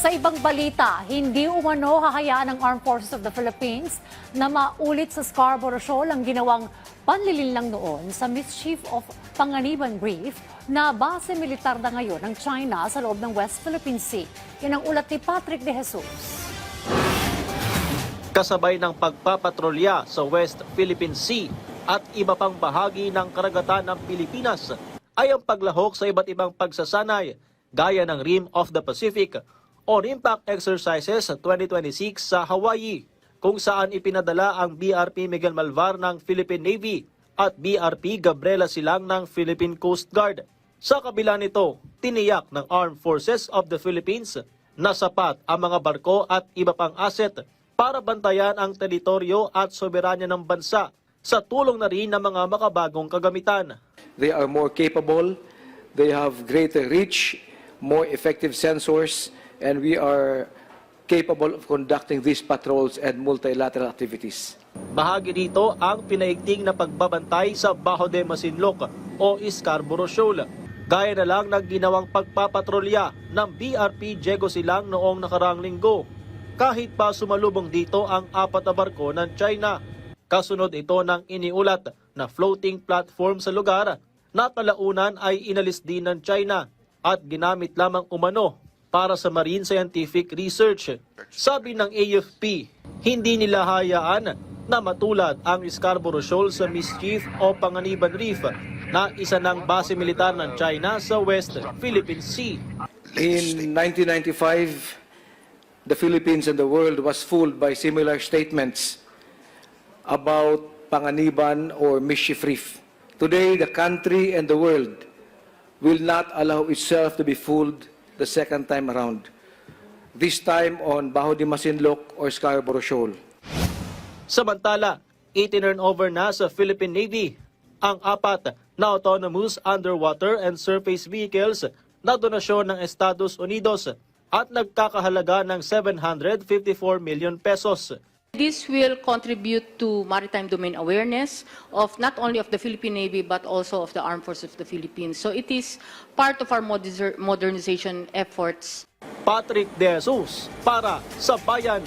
Sa ibang balita, hindi umano hahayaan ng Armed Forces of the Philippines na maulit sa Scarborough Shoal ang ginawang panlilinlang noon sa Mischief of Panganiban Reef na base militar na ngayon ng China sa loob ng West Philippine Sea. Yan ang ulat ni Patrick De Jesus. Kasabay ng pagpapatrolya sa West Philippine Sea at iba pang bahagi ng karagatan ng Pilipinas ay ang paglahok sa iba't ibang pagsasanay gaya ng Rim of the Pacific o RIMPAC Exercises 2026 sa Hawaii, kung saan ipinadala ang BRP Miguel Malvar ng Philippine Navy at BRP Gabriela Silang ng Philippine Coast Guard. Sa kabila nito, tiniyak ng Armed Forces of the Philippines na sapat ang mga barko at iba pang asset para bantayan ang teritoryo at soberanya ng bansa sa tulong na rin ng mga makabagong kagamitan. They are more capable, they have greater reach, more effective sensors, and we are capable of conducting these patrols and multilateral activities. Bahagi dito ang pinaigting na pagbabantay sa Bajo de Masinloc o Scarborough Shoal, gaya na lang ng ginawang pagpapatrolya ng BRP Diego Silang noong nakaraang linggo, kahit pa sumalubong dito ang 4 na barko ng China. Kasunod ito ng iniulat na floating platform sa lugar na kalaunan ay inalis din ng China at ginamit lamang umano para sa marine scientific research. Sabi ng AFP, hindi nila hayaan na matulad ang Scarborough Shoal sa Mischief o Panganiban Reef na isa ng base militar ng China sa West Philippine Sea. In 1995, the Philippines and the world was fooled by similar statements about Panganiban or Mischief Reef. Today, the country and the world will not allow itself to be fooled the second time around, this time on Bajo de Masinloc or Scarborough Shoal. Samantala, itinurn over na sa Philippine Navy ang 4 na autonomous underwater and surface vehicles na donasyon ng Estados Unidos at nagkakahalaga ng 754 million pesos. This will contribute to maritime domain awareness of not only of the Philippine Navy but also of the Armed Forces of the Philippines. So it is part of our modernization efforts. Patrick De Jesus para sa Bayan.